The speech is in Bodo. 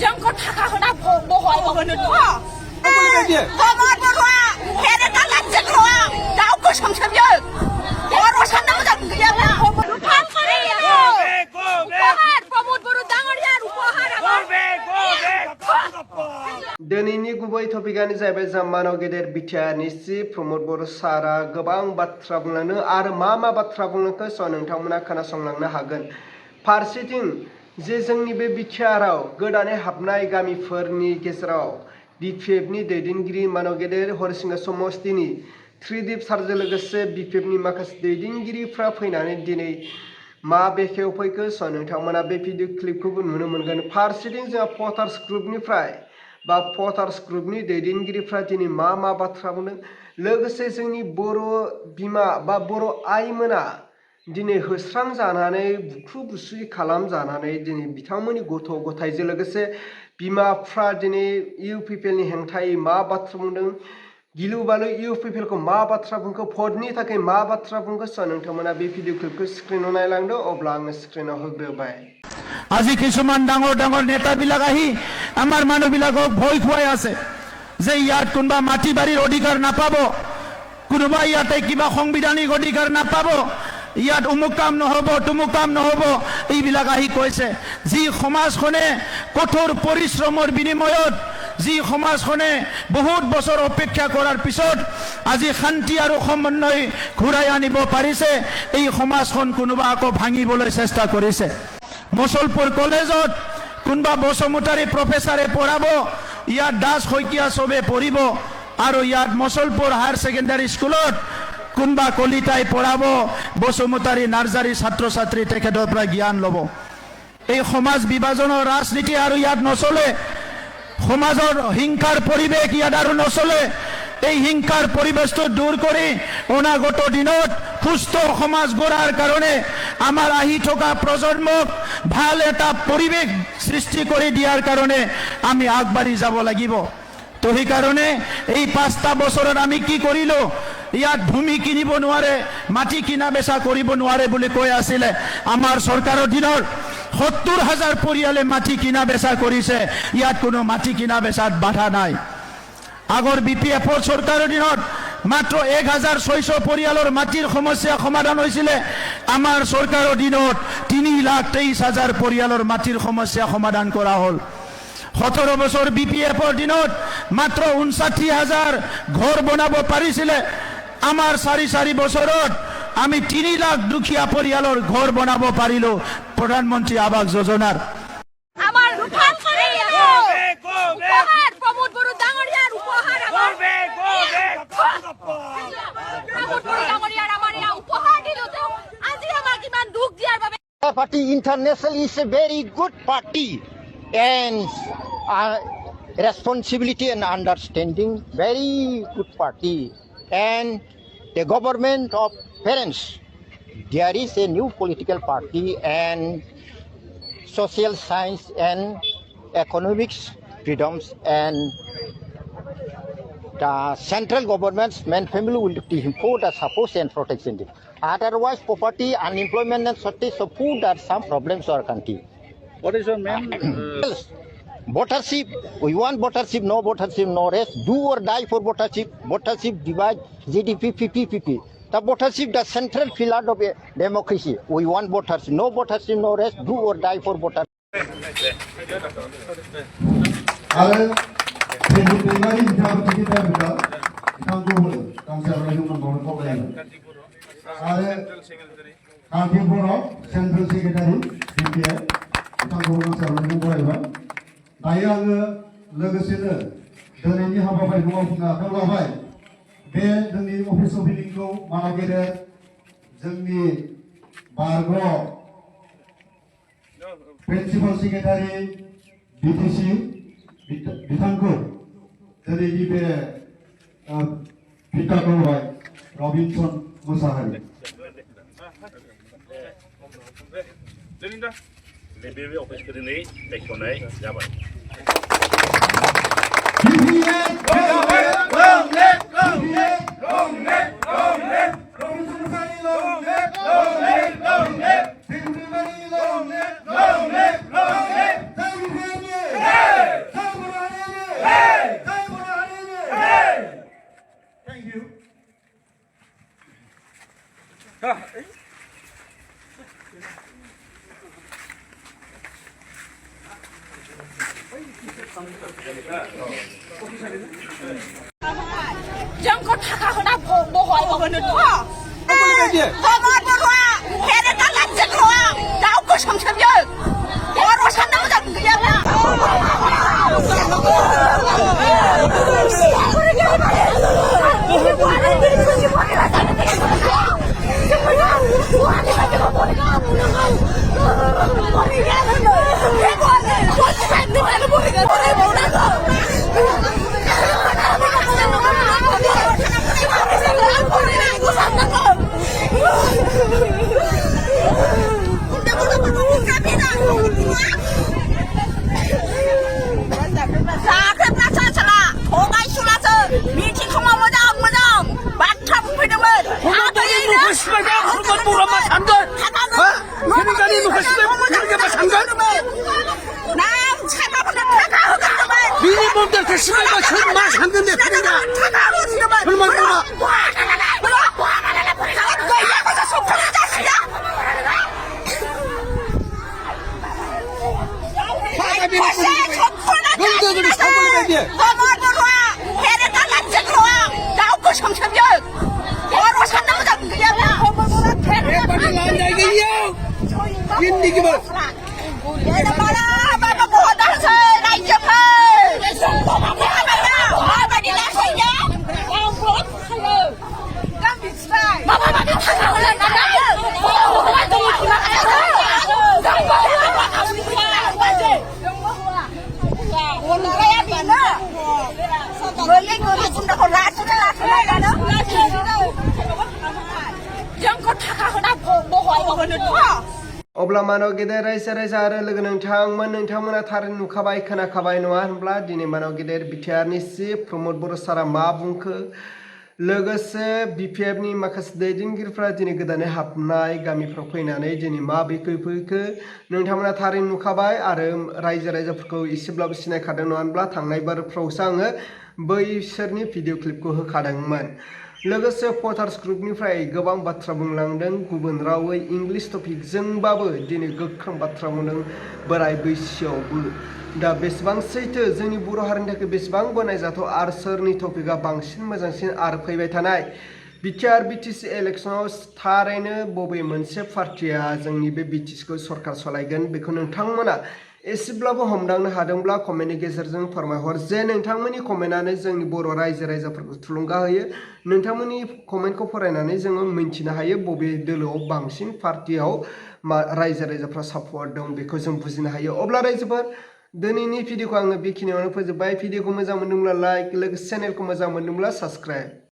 जोंखौ थाखा होना बहाय होनो प्रमद बरुवा फेरेदा लानजेनखौआ दाउखौ सोमसोबियो बर' सानना मोजां गैयाब्ला उपहार प्रमद बरु दाङरिया उपहार दिनैनि गुबै टपिकआनो जाहैबाय जाम्मानाव गेदेर बिटिआरनि चिफ प्रमद बर' सारा गोबां बाथ्रा बुंलांनो आरो मा बाथ्रा बुंलांखो स' नोंथांमोना खोनासंलांनो हागोन। फारसेथिं जे जोंनि बे बिटिआरआव गोदानै हाबनाय गामिफोरनि गेजेराव बिपिएफनि दैदेनगिरि मानाव गेदेर हरिसिंगा समस्तिनि त्रिदिप सारजों लोगोसे बिपिएफनि माखासे दैदेनगिरिफ्रा फैनानै दिनै मा बेखेव फैखो स' नोंथांमोना बे भिडिअ क्लिपखौबो नुनो मोनगोन। फारसेथिं जोंहा भटार्स ग्रुपनिफ्राय बा भटार्स ग्रुपनि दैदेनगिरिफ्रा दिनै मा बाथ्रा बुंदों, लोगोसे जोंनि बर' बिमा बा बर' आइमोना दिनै होस्रां जानानै बुख्रु बुसुय खालामजानानै दिनै बिथांमोननि गथ' गथायजों लोगोसे बिमाफ्रा दिनै इउपिपिएलनि हेंथायै मा बाथ्रा बुंदों, गिलु बालु इउपिपिएलखौ मा बाथ्रा बुंखो, भटनि थाखाय मा बाथ्रा बुंखो स' नोंथांमोना बे भिडिअ क्लिपखौ स्क्रिनाव नायलांदो। अब्ला आङो स्क्रिनाव होग्रोबाय। আজি কিছুমান ডাঙৰ ডাঙৰ নেতাবিলাক আহি আমাৰ মানুহবিলাকক ভয় খুৱাই আছে যে ইয়াত কোনোবা মাটি বাৰীৰ অধিকাৰ নাপাব, কোনোবা ইয়াতে কিবা সাংবিধানিক অধিকাৰ নাপাব, ইয়াত অমুক কাম নহ'ব তমুক কাম নহ'ব, এইবিলাক আহি কৈছে। যি সমাজখনে কঠোৰ পৰিশ্ৰমৰ বিনিময়ত, যি সমাজখনে বহুত বছৰ অপেক্ষা কৰাৰ পিছত আজি শান্তি আৰু সমন্বয় ঘূৰাই আনিব পাৰিছে, এই সমাজখন কোনোবা আকৌ ভাঙিবলৈ চেষ্টা কৰিছে। মছলপুৰ কলেজত কোনোবা বসুমতাৰী প্ৰফেচাৰে পঢ়াব, ইয়াত দাস শইকীয়া চবে পঢ়িব, আৰু ইয়াত মছলপুৰ হায়াৰ ছেকেণ্ডাৰী স্কুলত কোনোবা কলিতাই পঢ়াব, বসুমতাৰী নাৰ্জাৰী ছাত্ৰ ছাত্ৰী তেখেতৰ পৰা জ্ঞান ল'ব। এই সমাজ বিভাজনৰ ৰাজনীতি আৰু ইয়াত নচলে, সমাজৰ হিংসাৰ পৰিৱেশ ইয়াত আৰু নচলে। এই হিংসাৰ পৰিৱেশটো দূৰ কৰি অনাগত দিনত সুস্থ সমাজ গঢ়াৰ কাৰণে আমাৰ আহি থকা প্ৰজন্মক ভাল এটা পৰিৱেশ সৃষ্টি কৰি দিয়াৰ কাৰণে আমি আগবাঢ়ি যাব লাগিব। তো সেইকাৰণে এই 5টা বছৰত আমি কি কৰিলোঁ, ইয়াত ভূমি কিনিব নোৱাৰে, মাটি কিনা বেচা কৰিব নোৱাৰে বুলি কৈ আছিলে। আমাৰ চৰকাৰৰ দিনত 70,000 পৰিয়ালে মাটি কিনা বেচা কৰিছে, ইয়াত কোনো মাটি কিনা বেচাত বাধা নাই। আগৰ বিপিএফৰ চৰকাৰৰ দিনত মাত্ৰ 1,600 পৰিয়ালৰ মাটিৰ সমস্যা সমাধান হৈছিলে। আমাৰ চৰকাৰৰ দিনত 3,23,000 পৰিয়ালৰ মাটিৰ সমস্যা সমাধান কৰা হ'ল। 17 বছৰ বিপিএফৰ দিনত মাত্ৰ 59,000 ঘৰ বনাব পাৰিছিলে। আমাৰ 4 বছৰত আমি 3 লাখ দুখীয়া পৰিয়ালৰ ঘৰ বনাব পাৰিলোঁ প্ৰধানমন্ত্ৰী আৱাস যোজনাৰ। আমার উপহার প্রমদ বরু দাঙরিয়ার উপহার প্রমদ বরু দাঙরিয়ার আমার উপহার দিল তো আজি আমাক ইমান দুখ দিয়ার বাবে। Party International is a very good party and responsibility and understanding, very good party, and the government of parents. There is a new political party and social science and economics freedoms, and the central government's main family will import the support and protection. Otherwise, poverty, unemployment, and shortage of food are some problems to our country. What is your main? Votership. We want votership, no votership, no rest. Do or die for votership. Votership divide GDP 50-50. The votership, the central pillar of a democracy. We want votership, no votership, no rest. Do or die for votership. आरो दैमारि बिथांखौ टिकेटआबो बिथांखौ होनो गांसे आर'नाइ होनांगौ खावलायो आरो कान्ति बर' सेन्ट्रेल सेक्रेटारि बिपिएफ बिथांखौ गांसे आर'नाइ बरायबाय। दायो आङो लोगोसेनो दिनैनि हाबाफारिखौ मावफुंनो आखायाव लाबाय। बे जोंनि अफिस अफिनिंखौ मानाव गेदेर जोंनि बारग' प्रिन्सिपाल सेक्रेटारि बिटिसि बिथांखौ दिनैनि बे फिटाखौ होबाय रबिनसन मोसाहारि। नैबे अफिसखौ दिनै बेखेवनाय जाबाय। Long live जोंखौ थाखा होना बहाय होनोथ' खबर बर'आ फेरेदा लानजेनखौ दाउखौ सोमसोमयो बर' साननो मोजां गैयाब्ला अब्ला मानव गेदेर रायजो राजा आरो लोगो नोंथांमोना थारैनो नुखाबाय खोनाखाबाय नङा होनब्ला दिनै मानव गेदेर बिटिआरनि चिफ प्रमद बर' सारा मा बुंखो लोगोसे बिपिएफनि माखासे दैदेनगिरिफ्रा दिनै गोदानै हाबनाय गामिफ्राव फैनानै दिनै मा फैखो नोंथांमोना थारैनो नुखाबाय आरो रायजो राजाफोरखौ एसेब्लाबो सिनायखादों नङा होनब्ला थांनाय बारफ्रावसो आङो बैसोरनि भिडिअ क्लिपखौ होखादोंमोन लोगोसे पटार्स ग्रुपनिफ्राय गोबां बाथ्रा बुंलांदों गुबुन रावै इंलिश टपिकजोंबाबो दिनै गोख्रों बाथ्रा बुंदों बोराय बैसोआवबो दा बेसेबां सैथो जोंनि बर' हारिनि थाखाय बेसेबां गनायजाथाव आरो सोरनि टपिकआ बांसिन मोजांसिन आरो फैबाय थानाय बिटिआर बिटिसि इलेक्शनाव थारैनो बबे मोनसे पार्टिया जोंनि बे बिटिसिखौ सरकार सलायगोन बेखौ नोंथांमोना एसेब्लाबो हमदांनो हादोंब्ला कमेन्टनि गेजेरजों फोरमायहर जे नोंथांमोननि कमेन्टआनो जोंनि बर' रायजो राजाफोरखौ थुलुंगा होयो नोंथांमोननि कमेन्टखौ फरायनानै जोङो मिन्थिनो हायो बबे दोलोआव बांसिन पार्टियाव रायजो राजाफ्रा सापर्ट दं बेखौ जों बुजिनो हायो अब्ला रायजोफोर दिनैनि भिडिअखौ आङो बेखिनियावनो फोजोबबाय भिडिअखौ मोजां मोनदोंब्ला लाइक लोगोसे चेनेलखौ मोजां मोनदोंब्ला साबस्क्राइब